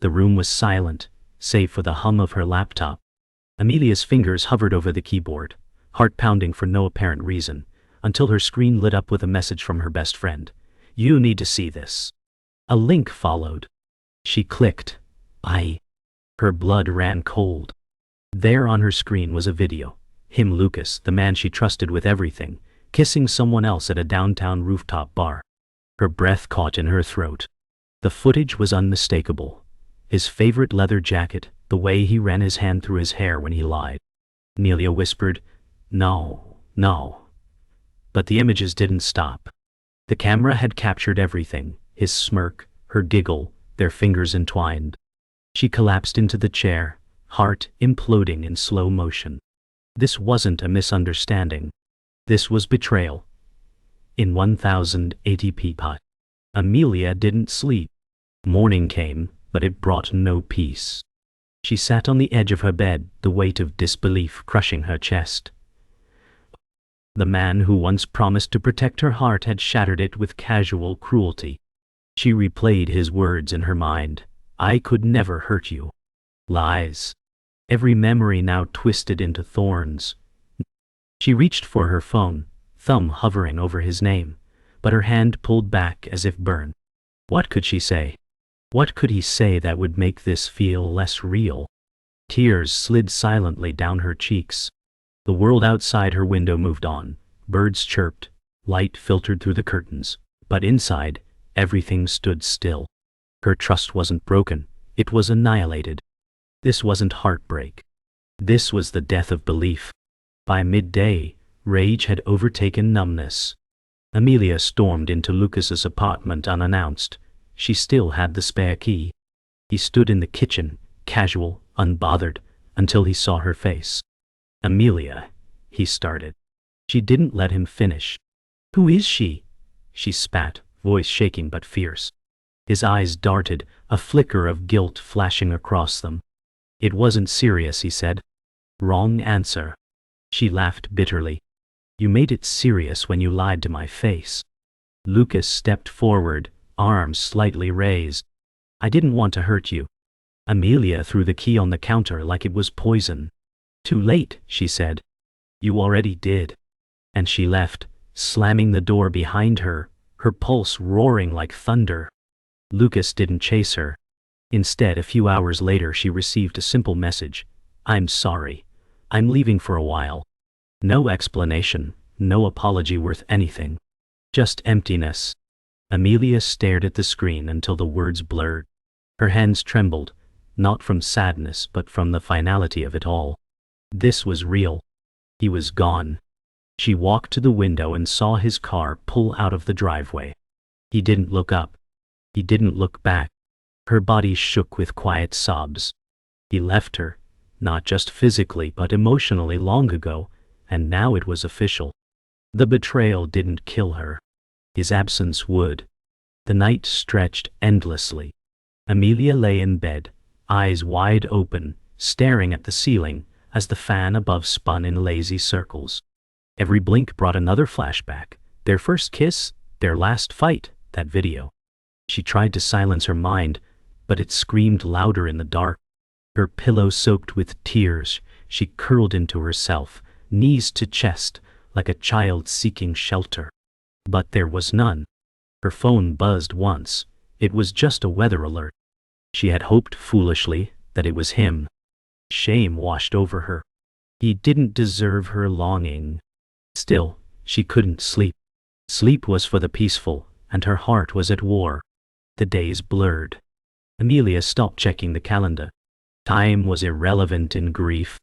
The room was silent, save for the hum of her laptop. Amelia's fingers hovered over the keyboard, heart pounding for no apparent reason, until her screen lit up with a message from her best friend. "You need to see this." A link followed. She clicked. Her blood ran cold. There on her screen was a video. Him, Lucas, the man she trusted with everything, kissing someone else at a downtown rooftop bar. Her breath caught in her throat. The footage was unmistakable. His favorite leather jacket, the way he ran his hand through his hair when he lied. Amelia whispered, "No, no." But the images didn't stop. The camera had captured everything, his smirk, her giggle, their fingers entwined. She collapsed into the chair, heart imploding in slow motion. This wasn't a misunderstanding. This was betrayal. In 1080p. Amelia didn't sleep. Morning came, but it brought no peace. She sat on the edge of her bed, the weight of disbelief crushing her chest. The man who once promised to protect her heart had shattered it with casual cruelty. She replayed his words in her mind. "I could never hurt you." Lies. Every memory now twisted into thorns. She reached for her phone, thumb hovering over his name, but her hand pulled back as if burned. What could she say? What could he say that would make this feel less real? Tears slid silently down her cheeks. The world outside her window moved on. Birds chirped, light filtered through the curtains, but inside, everything stood still. Her trust wasn't broken, it was annihilated. This wasn't heartbreak. This was the death of belief. By midday, rage had overtaken numbness. Amelia stormed into Lucas's apartment unannounced. She still had the spare key. He stood in the kitchen, casual, unbothered, until he saw her face. "Amelia," he started. She didn't let him finish. "Who is she?" she spat, voice shaking but fierce. His eyes darted, a flicker of guilt flashing across them. "It wasn't serious," he said. "Wrong answer." She laughed bitterly. "You made it serious when you lied to my face." Lucas stepped forward, arms slightly raised. "I didn't want to hurt you." Amelia threw the key on the counter like it was poison. "Too late," she said. "You already did." And she left, slamming the door behind her, her pulse roaring like thunder. Lucas didn't chase her. Instead, a few hours later she received a simple message. "I'm sorry. I'm leaving for a while." No explanation, no apology worth anything. Just emptiness. Amelia stared at the screen until the words blurred. Her hands trembled, not from sadness but from the finality of it all. This was real. He was gone. She walked to the window and saw his car pull out of the driveway. He didn't look up. He didn't look back. Her body shook with quiet sobs. He left her, not just physically but emotionally long ago, and now it was official. The betrayal didn't kill her. His absence would. The night stretched endlessly. Amelia lay in bed, eyes wide open, staring at the ceiling as the fan above spun in lazy circles. Every blink brought another flashback. Their first kiss, their last fight, that video. She tried to silence her mind, but it screamed louder in the dark. Her pillow soaked with tears, she curled into herself, knees to chest, like a child seeking shelter. But there was none. Her phone buzzed once. It was just a weather alert. She had hoped foolishly that it was him. Shame washed over her. He didn't deserve her longing. Still, she couldn't sleep. Sleep was for the peaceful, and her heart was at war. The days blurred. Amelia stopped checking the calendar. Time was irrelevant in grief.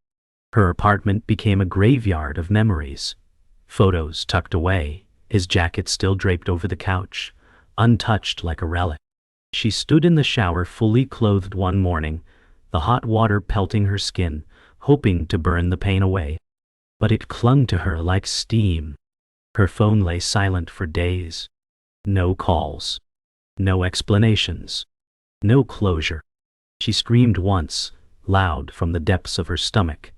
Her apartment became a graveyard of memories. Photos tucked away, his jacket still draped over the couch, untouched like a relic. She stood in the shower fully clothed one morning, the hot water pelting her skin, hoping to burn the pain away. But it clung to her like steam. Her phone lay silent for days. No calls. No explanations. No closure. She screamed once, loud from the depths of her stomach,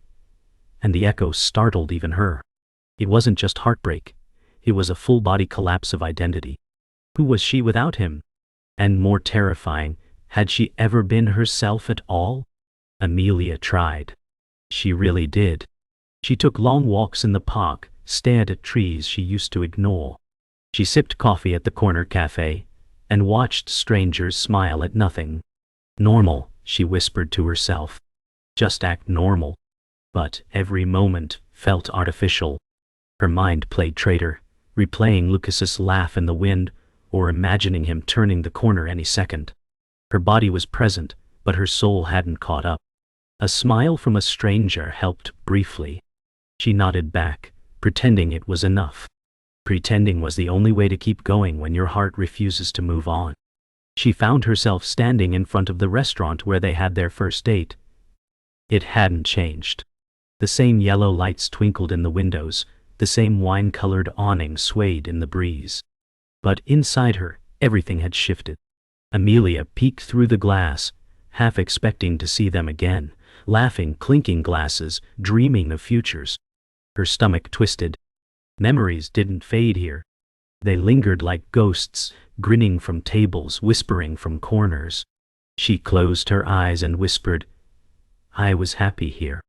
and the echo startled even her. It wasn't just heartbreak. It was a full-body collapse of identity. Who was she without him? And more terrifying, Had she ever been herself at all? Amelia tried. She really did. She took long walks in the park, stared at trees she used to ignore. She sipped coffee at the corner cafe, and watched strangers smile at nothing. Normal, she whispered to herself. Just act normal. But every moment felt artificial. Her mind played traitor, replaying Lucas's laugh in the wind, or imagining him turning the corner any second. Her body was present, but her soul hadn't caught up. A smile from a stranger helped briefly. She nodded back, pretending it was enough. Pretending was the only way to keep going when your heart refuses to move on. She found herself standing in front of the restaurant where they had their first date. It hadn't changed. The same yellow lights twinkled in the windows, the same wine-colored awning swayed in the breeze. But inside her, everything had shifted. Amelia peeked through the glass, half expecting to see them again, laughing, clinking glasses, dreaming of futures. Her stomach twisted. Memories didn't fade here. They lingered like ghosts, grinning from tables, whispering from corners. She closed her eyes and whispered, "I was happy here."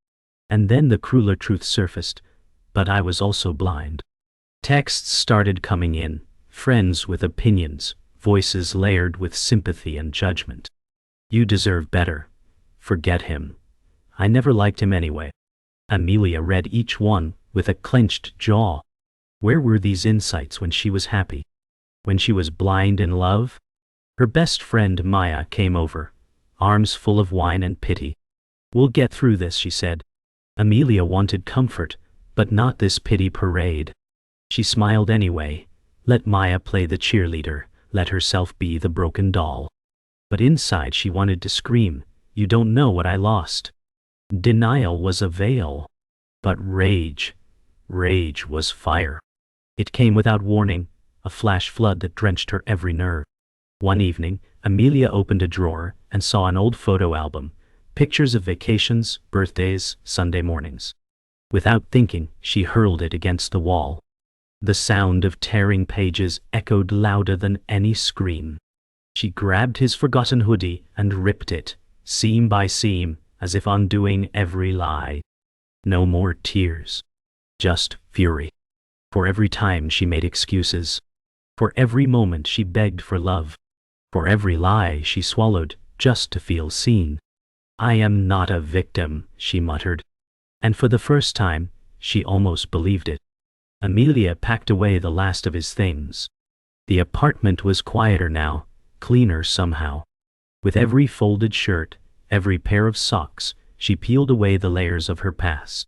And then the crueler truth surfaced, but I was also blind. Texts started coming in, friends with opinions, voices layered with sympathy and judgment. "You deserve better. Forget him. I never liked him anyway." Amelia read each one with a clenched jaw. Where were these insights when she was happy? When she was blind in love? Her best friend Maya came over, arms full of wine and pity. "We'll get through this," she said. Amelia wanted comfort, but not this pity parade. She smiled anyway, let Maya play the cheerleader, let herself be the broken doll. But inside she wanted to scream, "You don't know what I lost." Denial was a veil. But rage was fire. It came without warning, a flash flood that drenched her every nerve. One evening, Amelia opened a drawer and saw an old photo album, pictures of vacations, birthdays, Sunday mornings. Without thinking, she hurled it against the wall. The sound of tearing pages echoed louder than any scream. She grabbed his forgotten hoodie and ripped it, seam by seam, as if undoing every lie. No more tears. Just fury. For every time she made excuses. For every moment she begged for love. For every lie she swallowed just to feel seen. "I am not a victim," she muttered. And for the first time, she almost believed it. Amelia packed away the last of his things. The apartment was quieter now, cleaner somehow. With every folded shirt, every pair of socks, she peeled away the layers of her past.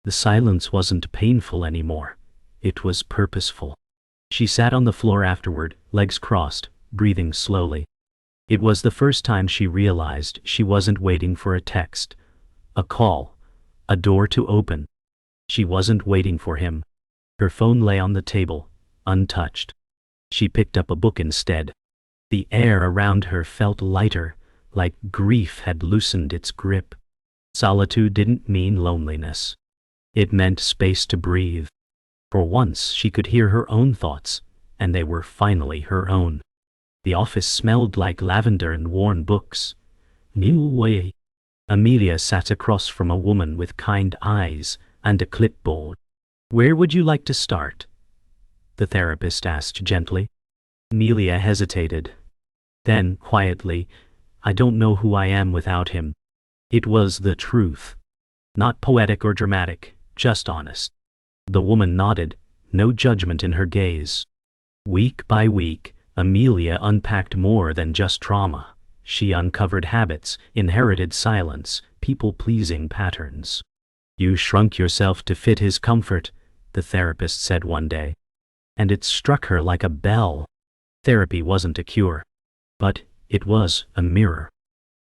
The silence wasn't painful anymore. It was purposeful. She sat on the floor afterward, legs crossed, breathing slowly. It was the first time she realized she wasn't waiting for a text, a call, a door to open. She wasn't waiting for him. Her phone lay on the table, untouched. She picked up a book instead. The air around her felt lighter, like grief had loosened its grip. Solitude didn't mean loneliness. It meant space to breathe. For once she could hear her own thoughts, and they were finally her own. The office smelled like lavender and worn books. New way. Amelia sat across from a woman with kind eyes and a clipboard. "Where would you like to start?" the therapist asked gently. Amelia hesitated. Then, quietly, "I don't know who I am without him." It was the truth. Not poetic or dramatic, just honest. The woman nodded, no judgment in her gaze. Week by week, Amelia unpacked more than just trauma. She uncovered habits, inherited silence, people-pleasing patterns. "You shrunk yourself to fit his comfort," the therapist said one day. And it struck her like a bell. Therapy wasn't a cure. But it was a mirror.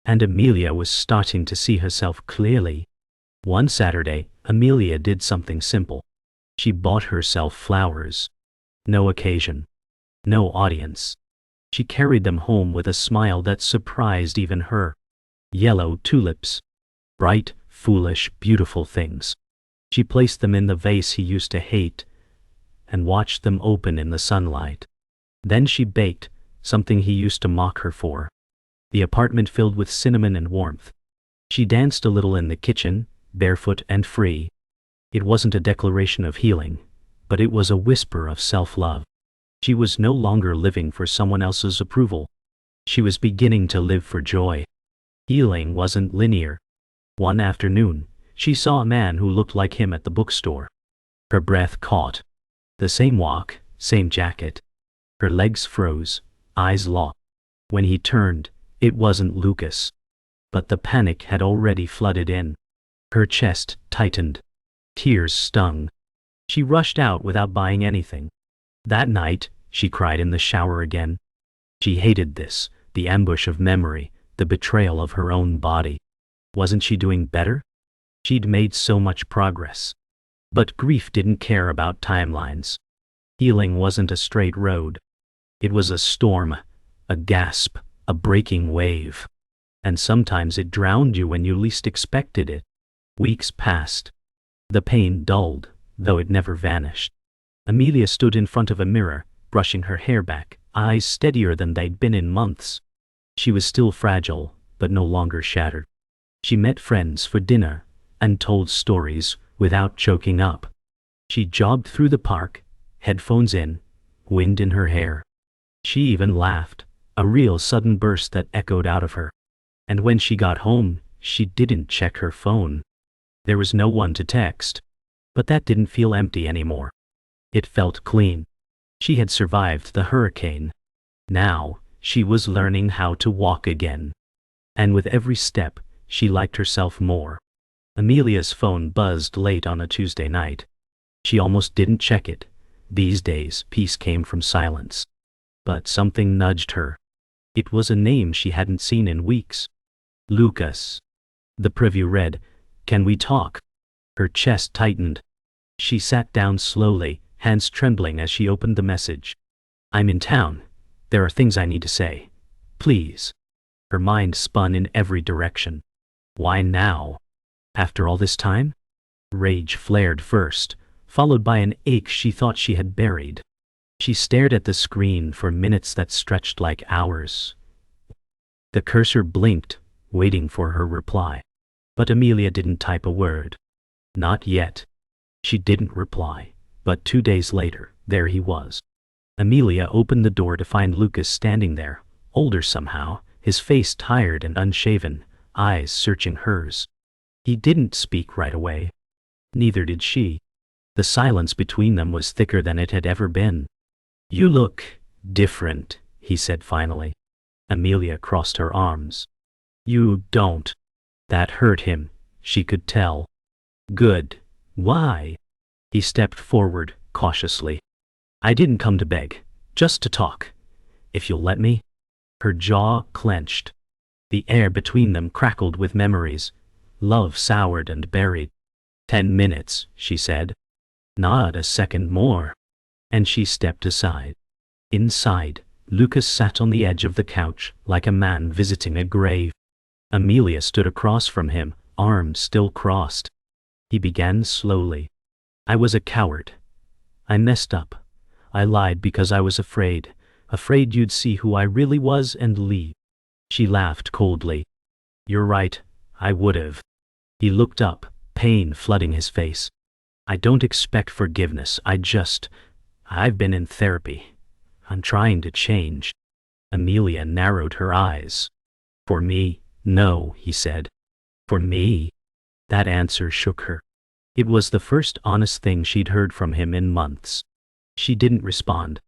And Amelia was starting to see herself clearly. One Saturday, Amelia did something simple. She bought herself flowers. No occasion. No audience. She carried them home with a smile that surprised even her. Yellow tulips. Bright, foolish, beautiful things. She placed them in the vase he used to hate, and watched them open in the sunlight. Then she baked, something he used to mock her for. the apartment filled with cinnamon and warmth. She danced a little in the kitchen, barefoot and free. It wasn't a declaration of healing, but it was a whisper of self-love. She was no longer living for someone else's approval. She was beginning to live for joy. Healing wasn't linear. One afternoon, she saw a man who looked like him at the bookstore. Her breath caught. The same walk, same jacket. Her legs froze, eyes locked. When he turned, it wasn't Lucas. But the panic had already flooded in. Her chest tightened. Tears stung. She rushed out without buying anything. That night, she cried in the shower again. She hated this, the ambush of memory, the betrayal of her own body. Wasn't she doing better? She'd made so much progress. But grief didn't care about timelines. Healing wasn't a straight road. It was a storm, a gasp, a breaking wave. And sometimes it drowned you when you least expected it. Weeks passed. The pain dulled, though it never vanished. Amelia stood in front of a mirror, brushing her hair back, eyes steadier than they'd been in months. She was still fragile, but no longer shattered. She met friends for dinner, and told stories without choking up. She jogged through the park, headphones in, wind in her hair. She even laughed, a real sudden burst that echoed out of her. And when she got home, she didn't check her phone. There was no one to text. But that didn't feel empty anymore. It felt clean. She had survived the hurricane. Now, she was learning how to walk again. And with every step, she liked herself more. Amelia's phone buzzed late on a Tuesday night. She almost didn't check it. These days, peace came from silence. But something nudged her. It was a name she hadn't seen in weeks. Lucas. The preview read, "Can we talk?" Her chest tightened. She sat down slowly, hands trembling as she opened the message. "I'm in town. There are things I need to say. Please." Her mind spun in every direction. Why now? After all this time? Rage flared first, followed by an ache she thought she had buried. She stared at the screen for minutes that stretched like hours. The cursor blinked, waiting for her reply. But Amelia didn't type a word. Not yet. She didn't reply, but 2 days later, there he was. Amelia opened the door to find Lucas standing there, older somehow, his face tired and unshaven, eyes searching hers. He didn't speak right away. Neither did she. The silence between them was thicker than it had ever been. "You look different," he said finally. Amelia crossed her arms. "You don't." That hurt him, she could tell. "Good. Why?" He stepped forward, cautiously. "I didn't come to beg, just to talk. If you'll let me." Her jaw clenched. The air between them crackled with memories. Love soured and buried. 10 minutes, she said. Not a second more. And she stepped aside. Inside, Lucas sat on the edge of the couch, like a man visiting a grave. Amelia stood across from him, arms still crossed. He began slowly. "I was a coward. I messed up. I lied because I was afraid you'd see who I really was and leave." She laughed coldly. "You're right, I would've." He looked up, pain flooding his face. "I don't expect forgiveness, I've been in therapy. I'm trying to change." Amelia narrowed her eyes. "For me, no," he said. "For me?" That answer shook her. It was the first honest thing she'd heard from him in months. She didn't respond.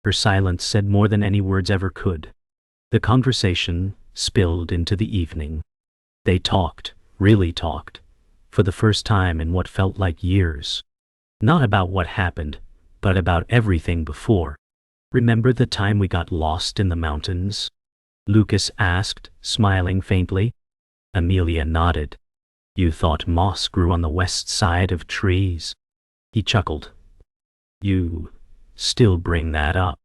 Her silence said more than any words ever could. The conversation spilled into the evening. They talked, really talked, for the first time in what felt like years. Not about what happened, but about everything before. "Remember the time we got lost in the mountains?" Lucas asked, smiling faintly. Amelia nodded. "You thought moss grew on the west side of trees." He chuckled. "You still bring that up."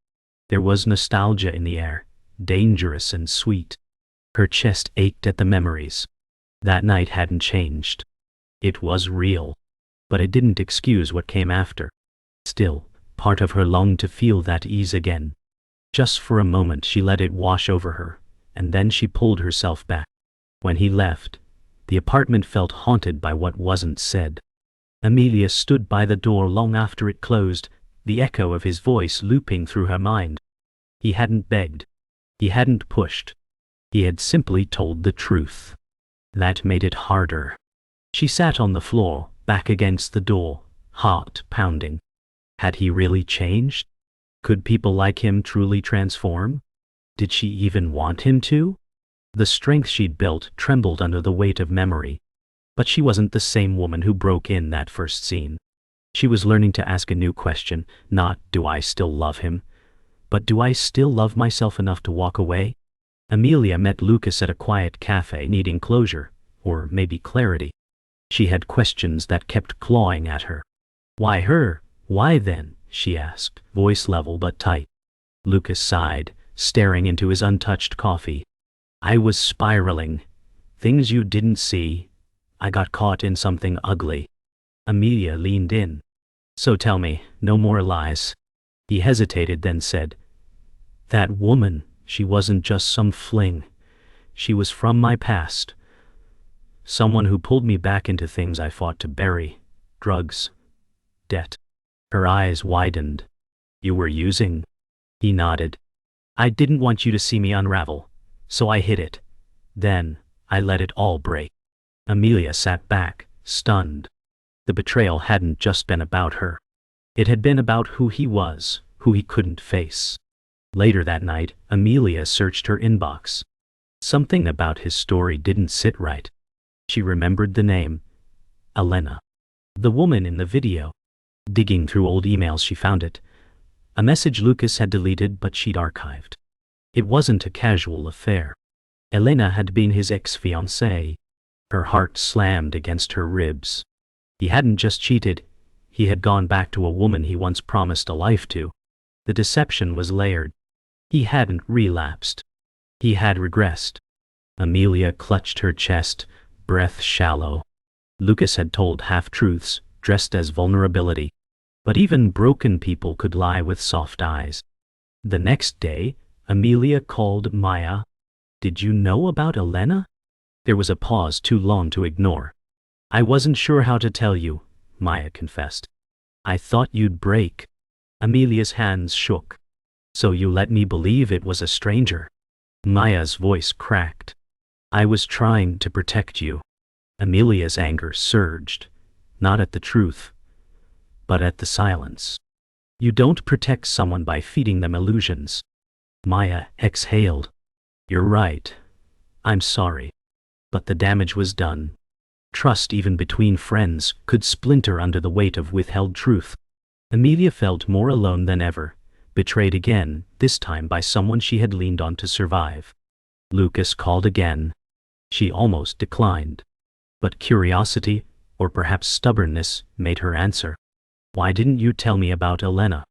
There was nostalgia in the air, dangerous and sweet. Her chest ached at the memories. That night hadn't changed. It was real. But it didn't excuse what came after. Still, part of her longed to feel that ease again. Just for a moment she let it wash over her, and then she pulled herself back. When he left, the apartment felt haunted by what wasn't said. Amelia stood by the door long after it closed, the echo of his voice looping through her mind. He hadn't begged. He hadn't pushed. He had simply told the truth. That made it harder. She sat on the floor, back against the door, heart pounding. Had he really changed? Could people like him truly transform? Did she even want him to? The strength she'd built trembled under the weight of memory. But she wasn't the same woman who broke in that first scene. She was learning to ask a new question, not, do I still love him? But do I still love myself enough to walk away? Amelia met Lucas at a quiet cafe needing closure, or maybe clarity. She had questions that kept clawing at her. Why her? Why then? She asked, voice level but tight. Lucas sighed, staring into his untouched coffee. I was spiraling. Things you didn't see. I got caught in something ugly. Amelia leaned in. So tell me, no more lies. He hesitated, then said, that woman, she wasn't just some fling. She was from my past. Someone who pulled me back into things I fought to bury. Drugs. Debt. Her eyes widened. You were using? He nodded. I didn't want you to see me unravel, so I hid it. Then, I let it all break. Amelia sat back, stunned. The betrayal hadn't just been about her. It had been about who he was, who he couldn't face. Later that night, Amelia searched her inbox. Something about his story didn't sit right. She remembered the name. Elena. The woman in the video. Digging through old emails she found it. A message Lucas had deleted but she'd archived. It wasn't a casual affair. Elena had been his ex-fiancée. Her heart slammed against her ribs. He hadn't just cheated, he had gone back to a woman he once promised a life to. The deception was layered. He hadn't relapsed. He had regressed. Amelia clutched her chest, breath shallow. Lucas had told half-truths, dressed as vulnerability. But even broken people could lie with soft eyes. The next day, Amelia called Maya. Did you know about Elena? There was a pause too long to ignore. I wasn't sure how to tell you, Maya confessed. I thought you'd break. Amelia's hands shook. So you let me believe it was a stranger? Maya's voice cracked. I was trying to protect you. Amelia's anger surged, not at the truth, but at the silence. You don't protect someone by feeding them illusions. Maya exhaled. You're right. I'm sorry. But the damage was done. Trust, even between friends, could splinter under the weight of withheld truth. Amelia felt more alone than ever, betrayed again, this time by someone she had leaned on to survive. Lucas called again. She almost declined. But curiosity, or perhaps stubbornness, made her answer. Why didn't you tell me about Elena?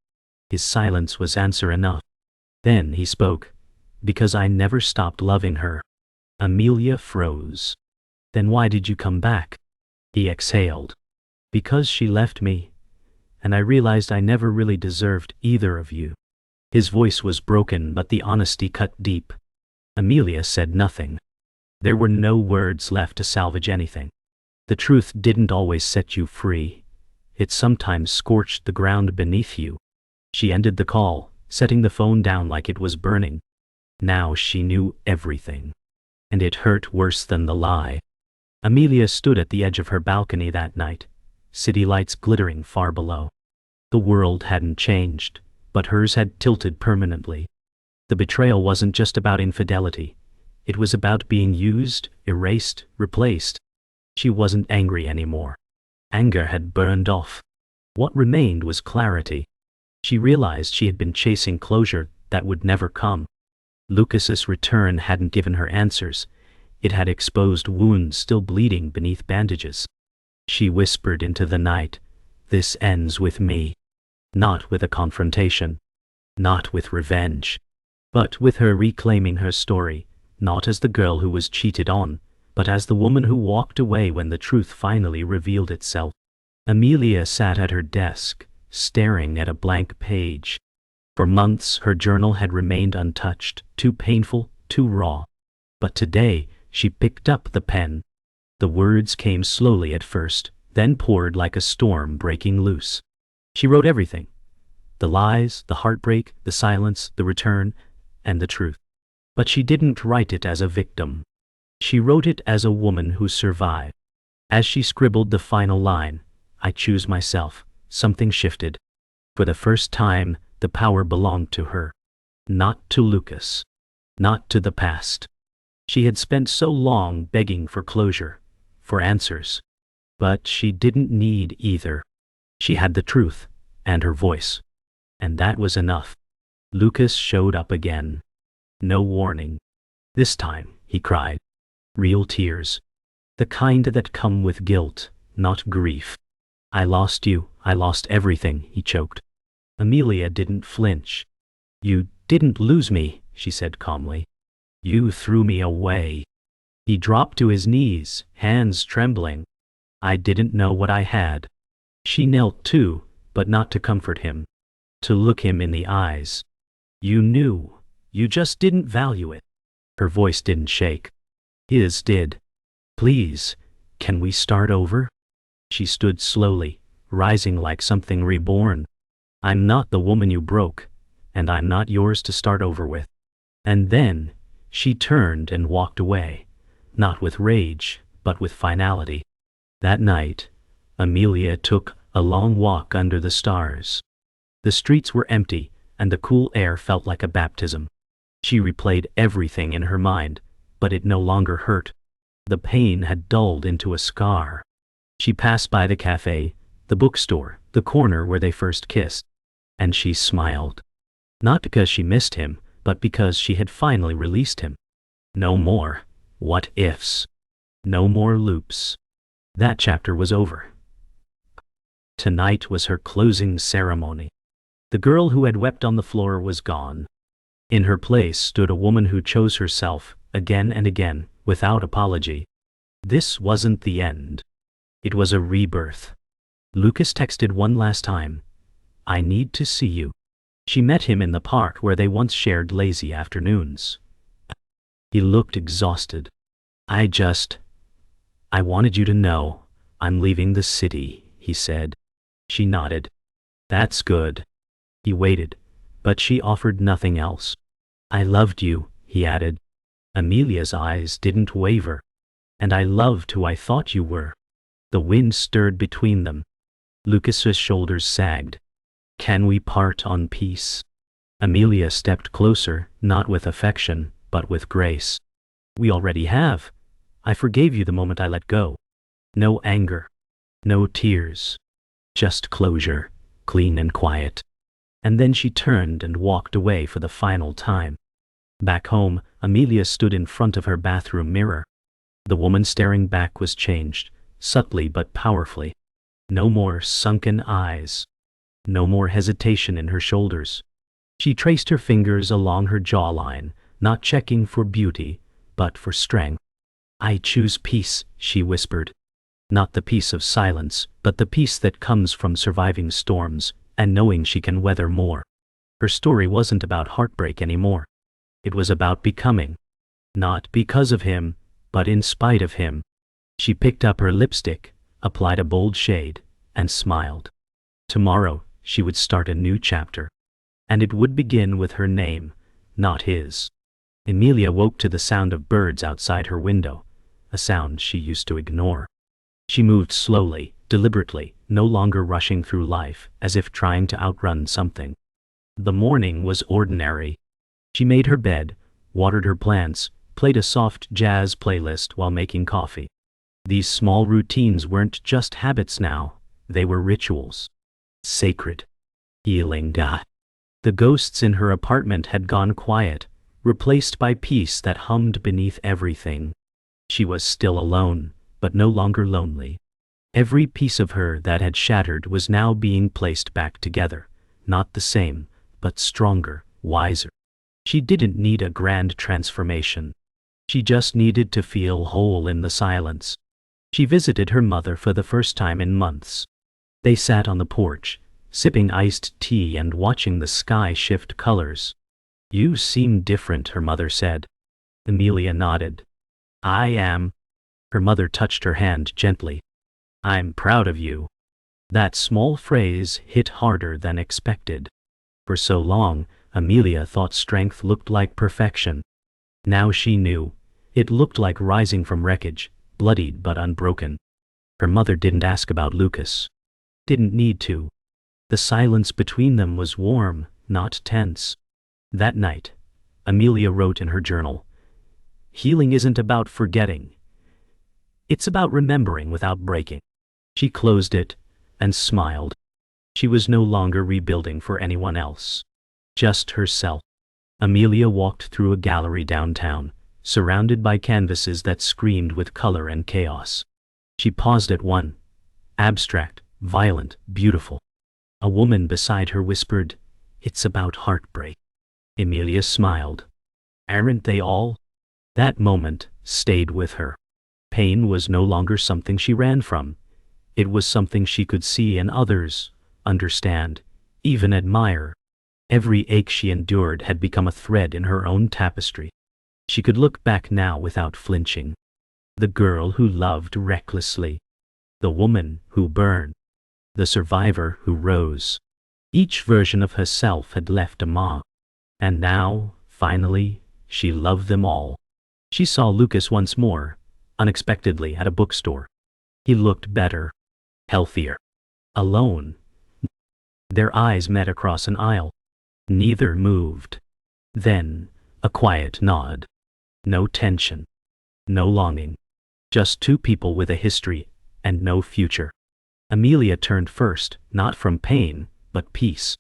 His silence was answer enough. Then he spoke. Because I never stopped loving her. Amelia froze. Then why did you come back? He exhaled. Because she left me, and I realized I never really deserved either of you. His voice was broken, but the honesty cut deep. Amelia said nothing. There were no words left to salvage anything. The truth didn't always set you free. It sometimes scorched the ground beneath you. She ended the call, setting the phone down like it was burning. Now she knew everything. And it hurt worse than the lie. Amelia stood at the edge of her balcony that night, city lights glittering far below. The world hadn't changed, but hers had tilted permanently. The betrayal wasn't just about infidelity. It was about being used, erased, replaced. She wasn't angry anymore. Anger had burned off. What remained was clarity. She realized she had been chasing closure that would never come. Lucas's return hadn't given her answers. It had exposed wounds still bleeding beneath bandages. She whispered into the night, "This ends with me." Not with a confrontation. Not with revenge. But with her reclaiming her story, not as the girl who was cheated on, but as the woman who walked away when the truth finally revealed itself. Amelia sat at her desk, staring at a blank page. For months her journal had remained untouched, too painful, too raw. But today, she picked up the pen. The words came slowly at first, then poured like a storm breaking loose. She wrote everything. The lies, the heartbreak, the silence, the return, and the truth. But she didn't write it as a victim. She wrote it as a woman who survived. As she scribbled the final line, "I choose myself," something shifted. For the first time, the power belonged to her. Not to Lucas. Not to the past. She had spent so long begging for closure, for answers. But she didn't need either. She had the truth, and her voice. And that was enough. Lucas showed up again. No warning. This time, he cried. Real tears. The kind that come with guilt, not grief. "I lost you, I lost everything," he choked. Amelia didn't flinch. "You didn't lose me," she said calmly. "You threw me away." He dropped to his knees, hands trembling. "I didn't know what I had." She knelt too, but not to comfort him. To look him in the eyes. "You knew. You just didn't value it." Her voice didn't shake. His did. "Please, can we start over?" She stood slowly, rising like something reborn. "I'm not the woman you broke, and I'm not yours to start over with." And then, she turned and walked away, not with rage, but with finality. That night, Amelia took a long walk under the stars. The streets were empty, and the cool air felt like a baptism. She replayed everything in her mind, but it no longer hurt. The pain had dulled into a scar. She passed by the cafe, the bookstore, the corner where they first kissed. And she smiled. Not because she missed him, but because she had finally released him. No more what ifs. No more loops. That chapter was over. Tonight was her closing ceremony. The girl who had wept on the floor was gone. In her place stood a woman who chose herself, again and again, without apology. This wasn't the end. It was a rebirth. Lucas texted one last time. "I need to see you." She met him in the park where they once shared lazy afternoons. He looked exhausted. I wanted you to know, I'm leaving the city," he said. She nodded. "That's good." He waited, but she offered nothing else. "I loved you," he added. Amelia's eyes didn't waver. "And I loved who I thought you were." The wind stirred between them. Lucas's shoulders sagged. "Can we part on peace?" Amelia stepped closer, not with affection, but with grace. "We already have. I forgave you the moment I let go. No anger. No tears. Just closure, clean and quiet." And then she turned and walked away for the final time. Back home, Amelia stood in front of her bathroom mirror. The woman staring back was changed, subtly but powerfully. No more sunken eyes. No more hesitation in her shoulders. She traced her fingers along her jawline, not checking for beauty, but for strength. "I choose peace," she whispered. Not the peace of silence, but the peace that comes from surviving storms and knowing she can weather more. Her story wasn't about heartbreak anymore. It was about becoming. Not because of him, but in spite of him. She picked up her lipstick, applied a bold shade, and smiled. Tomorrow, she would start a new chapter. And it would begin with her name, not his. Amelia woke to the sound of birds outside her window, a sound she used to ignore. She moved slowly, deliberately, no longer rushing through life, as if trying to outrun something. The morning was ordinary. She made her bed, watered her plants, played a soft jazz playlist while making coffee. These small routines weren't just habits now, they were rituals. Sacred. Healing. The ghosts in her apartment had gone quiet, replaced by peace that hummed beneath everything. She was still alone, but no longer lonely. Every piece of her that had shattered was now being placed back together, not the same, but stronger, wiser. She didn't need a grand transformation. She just needed to feel whole in the silence. She visited her mother for the first time in months. They sat on the porch, sipping iced tea and watching the sky shift colors. "You seem different," her mother said. Amelia nodded. I am. Her mother touched her hand gently. I'm proud of you. That small phrase hit harder than expected. For so long, Amelia thought strength looked like perfection. Now she knew. It looked like rising from wreckage, bloodied but unbroken. Her mother didn't ask about Lucas. Didn't need to. The silence between them was warm, not tense. That night, Amelia wrote in her journal, "Healing isn't about forgetting. It's about remembering without breaking." She closed it and smiled. She was no longer rebuilding for anyone else. Just herself. Amelia walked through a gallery downtown, surrounded by canvases that screamed with color and chaos. She paused at one. Abstract, violent, beautiful. A woman beside her whispered, "It's about heartbreak." Amelia smiled. Aren't they all? That moment stayed with her. Pain was no longer something she ran from. It was something she could see in others, understand, even admire. Every ache she endured had become a thread in her own tapestry. She could look back now without flinching. The girl who loved recklessly. The woman who burned. The survivor who rose. Each version of herself had left a mark. And now, finally, she loved them all. She saw Lucas once more, unexpectedly at a bookstore. He looked better, healthier, alone. Their eyes met across an aisle. Neither moved. Then, a quiet nod. No tension. No longing. Just two people with a history and no future. Amelia turned first, not from pain, but peace.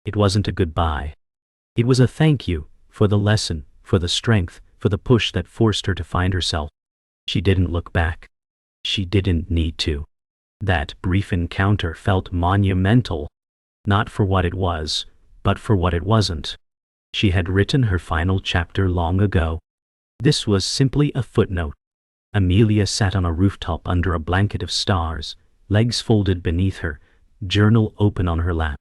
It wasn't a goodbye. It was a thank you, for the lesson, for the strength, for the push that forced her to find herself. She didn't look back. She didn't need to. That brief encounter felt monumental. Not for what it was, but for what it wasn't. She had written her final chapter long ago. This was simply a footnote. Amelia sat on a rooftop under a blanket of stars, legs folded beneath her, journal open on her lap.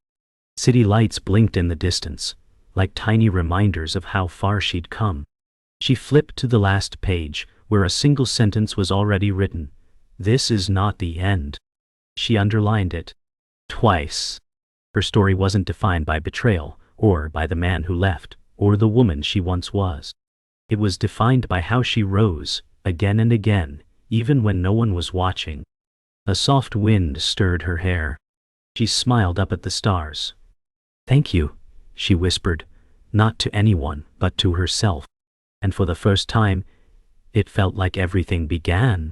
City lights blinked in the distance, like tiny reminders of how far she'd come. She flipped to the last page, where a single sentence was already written. "This is not the end." She underlined it. Twice. Her story wasn't defined by betrayal, or by the man who left, or the woman she once was. It was defined by how she rose, again and again, even when no one was watching. A soft wind stirred her hair. She smiled up at the stars. "Thank you," she whispered, not to anyone, but to herself. And for the first time, it felt like everything began.